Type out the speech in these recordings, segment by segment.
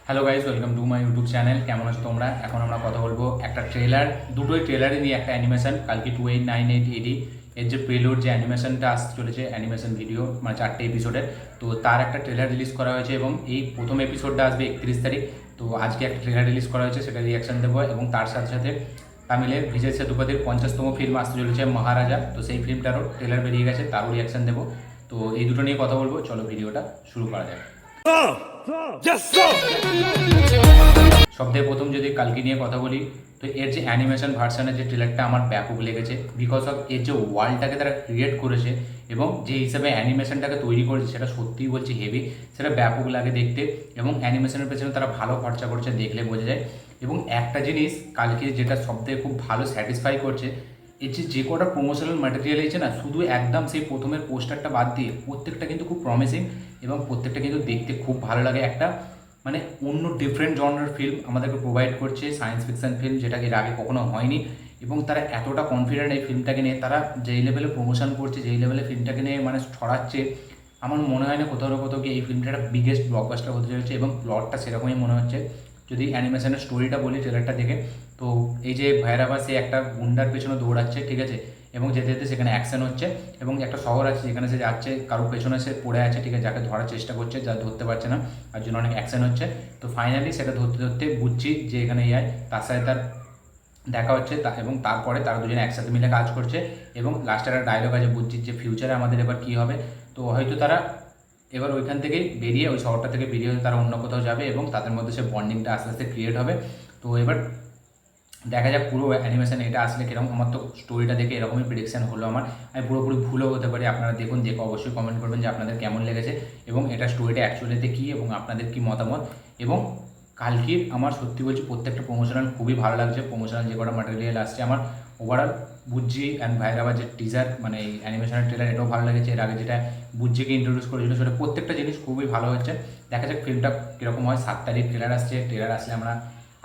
Hello guys, welcome to my YouTube channel. কেমন আছো তোমরা? এখন আমরা কথা বলবো একটা ট্রেলার, দুটোই ট্রেলারে নিয়ে একটা অ্যানিমেশন কালকে 289880 এর যে প্রেলুড যে অ্যানিমেশনটা আসতে চলেছে, অ্যানিমেশন ভিডিও মানে 4টে এপিসোডের, তো তার একটা ট্রেলার রিলিজ করা হয়েছে এবং এই প্রথম এপিসোডটা আসবে 31 তারিখ। তো আজকে একটা ট্রেলার রিলিজ করা হয়েছে, সেটা রিয়াকশন দেবো এবং তার সাথে সাথে তামিলের বিজয় সেতুপতির 50তম ফিল্ম আসতে চলেছে মহারাজা, তো সেই ফিল্মটারও ট্রেলার বেরিয়ে গেছে, তারও রিয়াকশন দেবো। তো এই দুটো নিয়ে কথা বলবো, চলো ভিডিওটা শুরু করা যায়। সবথেকে প্রথম যদি কালকি নিয়ে কথা বলি, তো এর যে অ্যানিমেশন ভার্সানের যে ট্রেলারটা আমার ব্যাপক লেগেছে, বিকজ অফ এর যে ওয়ার্ল্ডটাকে তারা ক্রিয়েট করেছে এবং যে হিসাবে অ্যানিমেশনটাকে তৈরি করেছে সেটা সত্যিই বলছি হেভি, সেটা ব্যাপক লাগে দেখতে এবং অ্যানিমেশনের পেছনে তারা ভালো খরচা করছে, দেখলে বোঝা যায়। এবং একটা জিনিস কালকে যেটা সবথেকে খুব ভালো স্যাটিসফাই করছে, এর যে কটা প্রমোশনাল ম্যাটেরিয়াল হয়েছে না, শুধু একদম সেই প্রথমের পোস্টারটা বাদ দিয়ে প্রত্যেকটা কিন্তু খুব প্রমিসিং এবং প্রত্যেকটা কিন্তু দেখতে খুব ভালো লাগে। একটা মানে অন্য ডিফারেন্ট জনরার ফিল্ম আমাদেরকে প্রোভাইড করছে, সায়েন্স ফিকশন ফিল্ম, যেটা এর আগে কখনো হয়নি। এবং তারা এতটা কনফিডেন্ট এই ফিল্মটাকে নিয়ে, তারা যেই লেভেলে প্রমোশন করছে, যেই লেভেলে ফিল্মটাকে নিয়ে মানে ছড়াচ্ছে, আমার মনে হয় না কোথাও না কোথাও কি এই ফিল্মটা একটা বিগেস্ট ব্লকবাস্টার হতে চলেছে এবং প্লটটা সেরকমই মনে হচ্ছে। যদি অ্যানিমেশনের স্টোরিটা বলি ট্রেলারটা দেখে, তো এই যে ভৈরবা সে একটা গুন্ডার পেছনে দৌড়াচ্ছে, ঠিক আছে, এবং যেতে যেতে সেখানে অ্যাকশন হচ্ছে এবং একটা শহর আছে যেখানে সে যাচ্ছে, কারোর পেছনে সে পড়ে আছে, ঠিক আছে, যাকে ধরার চেষ্টা করছে, যা ধরতে পারছে না, তার জন্য অনেক অ্যাকশন হচ্ছে। তো ফাইনালি সেটা ধরতে ধরতে বুঝছি যে এখানে তার সাথে তার দেখা হচ্ছে এবং তারপরে তারা দুজনে একসাথে মিলে কাজ করছে এবং লাস্টের একটা ডায়লগ আছে বুঝছি যে ফিউচারে আমাদের এবার কী হবে। তো হয়তো তারা এবার ওইখান থেকেই বেরিয়ে, ওই শহরটা থেকে বেরিয়ে তারা অন্য কোথাও যাবে এবং তাদের মধ্যে সে বন্ডিংটা আস্তে আস্তে ক্রিয়েট হবে। তো এবার দেখা যাক পুরো অ্যানিমেশন এটা আসলে কীরকম। আমার তো স্টোরিটা দেখে এরকমই প্রেডিকশান হলো আমার, আমি পুরোপুরি ভুলও হতে পারি। আপনারা দেখুন, দেখে অবশ্যই কমেন্ট করবেন যে আপনাদের কেমন লেগেছে এবং এটা স্টোরিটা অ্যাকচুয়ালিতে কী এবং আপনাদের কী মতামত। এবং কালকির আমার সত্যি বলছি প্রত্যেকটা প্রমোশনাল খুবই ভালো লাগছে। প্রমোশনাল যে কটা ম্যাটেরিয়াল আসছে আমার ওভারঅল বুজ্জি অ্যান্ড ভাইরাবার যে টিজার মানে এই অ্যানিমেশনের ট্রেলার, এটাও ভালো লেগেছে। এর আগে যেটা বুজ্জিকে ইন্ট্রোডিউস করেছিল সেটা প্রত্যেকটা জিনিস খুবই ভালো হচ্ছে। দেখা যাক ফিল্মটা কীরকম হয়। 7 তারিখ ট্রেলার আসছে, ট্রেলার আসলে আমরা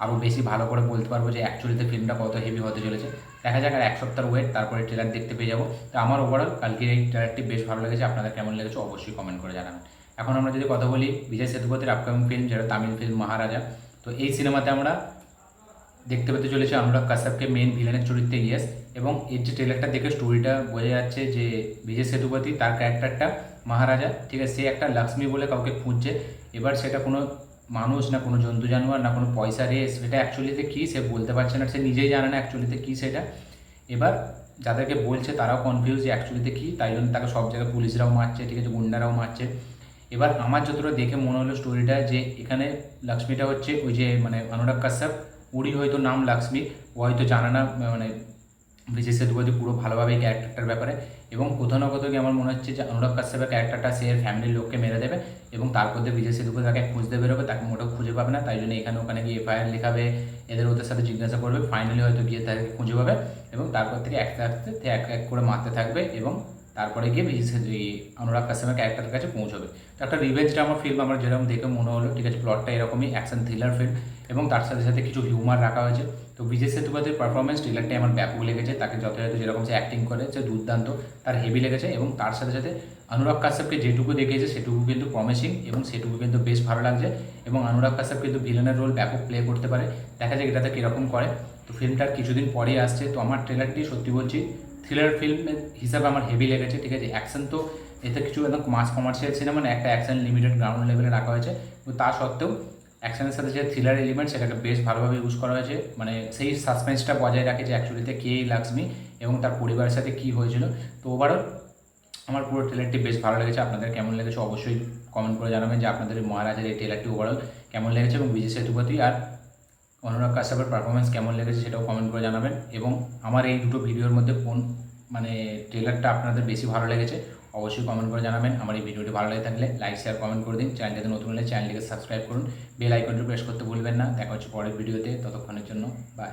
আরও বেশি ভালো করে বলতে পারবো যে অ্যাকচুয়ালিতে ফিল্মটা কত হেভি হতে চলেছে। দেখা যাক, আর এক সপ্তাহ ওয়েট, তারপরে ট্রেলার দেখতে পেয়ে যাবো। তো আমার ওভারঅল কালকের এই ট্রেলারটি বেশ ভালো লেগেছে। আপনাদের কেমন লেগেছে অবশ্যই কমেন্ট করে জানাবেন। এখন আমরা যদি কথা বলি বিজয় সেতুপতির আপকামিং ফিল্ম, যেটা তামিল ফিল্ম মহারাজা, তো এই সিনেমাতে আমরা দেখতে পেতে চলেছে অনুরাগ কাশ্যপকে মেন ভিলেনের চরিত্রে ইয়েস। এবং এর যে ট্রেলারটা দেখে স্টোরিটা বোঝা যাচ্ছে যে বিজয় সেতুপতি তার ক্যারেক্টারটা মহারাজা, ঠিক আছে, সে একটা লক্ষ্মী বলে কাউকে খুঁজছে। এবার সেটা কোনো মানুষ না কোনো জন্তু জানোয়ার না কোনো পয়সা রেস, সেটা অ্যাকচুয়ালিতে কী সে বলতে পারছে না, সে নিজেই জানে না অ্যাকচুয়ালিতে কী সেটা। এবার যাদেরকে বলছে তারাও কনফিউজ যে অ্যাকচুয়ালিতে কী, তাই জন্য তাকে সব জায়গায় পুলিশরাও মারছে, ঠিক আছে, গুন্ডারাও মারছে। এবার আমার যতটা দেখে মনে হলো স্টোরিটা, যে এখানে লক্ষ্মীটা হচ্ছে ওই যে মানে অনুরাগ কাশ্যপ, ওরই হয়তো নাম লক্ষ্মী, ও হয়তো জানে না মানে বিজয় সেতুপতি পুরো ভালোভাবে ক্যারেক্টারটার ব্যাপারে। এবং কোথাও না কোথাও আমার মনে হচ্ছে যে অনুরাগ কাশ্যপের ক্যারেক্টারটা সে এর ফ্যামিলির লোককে মেরে দেবে এবং তারপর দিয়ে বিজয় সেতুপতি তাকে খুঁজতে বেরোবে, তাকে মোটেও খুঁজে পাবে না, তাই জন্য এখানে ওখানে গিয়ে এফআইআর লেখাবে, এদের ওদের সাথে জিজ্ঞাসা করবে, ফাইনালি হয়তো গিয়ে তাকে খুঁজে পাবে এবং তারপর থেকে আস্তে আস্তে এক এক করে মারতে থাকবে এবং তারপরে গিয়ে অনুরাগ কাশ্যপের ক্যারেক্টারের কাছে পৌঁছবে। তো একটা রিভেঞ্জ ড্রামা ফিল্ম আমার যেরকম দেখে মনে হলো, ঠিক আছে, প্লটটা এরকমই অ্যাকশন থ্রিলার ফিল্ম এবং তার সাথে সাথে কিছু হিউমার রাখা হয়েছে। তো বিজয় সেতুপতির পারফরমেন্স ট্রেলারটাই আমার ব্যাপক লেগেছে, তাকে যথাযথ যেরকম সে অ্যাক্টিং করে সে দুর্দান্ত, তার হেভি লেগেছে। এবং তার সাথে সাথে অনুরাগ কাশ্যপকে যেটুকু দেখিয়েছে সেটুকু কিন্তু প্রমিসিং এবং সেটুকু কিন্তু বেশ ভালো লাগছে। এবং অনুরাগ কাশ্যপ কিন্তু ভিলেনের রোল ব্যাপক প্লে করতে পারে, দেখা যাক এটাতে কীরকম করে। তো ফিল্মটার কিছুদিন পরেই আসছে। তো আমার ট্রেলারটি সত্যি বলছি থ্রিলার ফিল্ম হিসাবে আমার হেভি লেগেছে, ঠিক আছে। অ্যাকশন তো এতে কিছু একদম মাস কমার্শিয়াল সিনেমা না, একটা অ্যাকশন লিমিটেড গ্রাউন্ড লেভেলে রাখা হয়েছে, কিন্তু তা সত্ত্বেও অ্যাকশনের সাথে যে থ্রিলার এলিমেন্ট সেটাকে বেশ ভালোভাবে ইউজ করা হয়েছে। মানে সেই সাসপেন্সটা বজায় রাখে যে অ্যাকচুয়ালিতে কে এই লক্ষ্মী এবং তার পরিবারের সাথে কী হয়েছিল। তো ওভারঅল আমার পুরো ট্রেলারটি বেশ ভালো লেগেছে। আপনাদের কেমন লেগেছে অবশ্যই কমেন্ট করে জানাবেন যে আপনাদের এই মহারাজের এই ট্রেলারটি ওভারঅল কেমন লেগেছে এবং বিজয় সেতুপতি আর অনুরাগ কাশ্যপের পারফরমেন্স কেমন লেগেছে সেটাও কমেন্ট করে জানাবেন। এবং আমার এই দুটো ভিডিওর মধ্যে কোন মানে ট্রেলারটা আপনাদের বেশি ভালো লেগেছে অবশ্যই কমেন্ট করে জানাবেন। আমার এই ভিডিওটি ভালো লেগে থাকলে লাইক শেয়ার কমেন্ট করে দিন। চ্যানেলটাতে নতুন হলে চ্যানেলটিকে সাবস্ক্রাইব করুন, বেল আইকনটি প্রেস করতে ভুলবেন না। দেখা হচ্ছে পরের ভিডিওতে, ততক্ষণের জন্য বাই।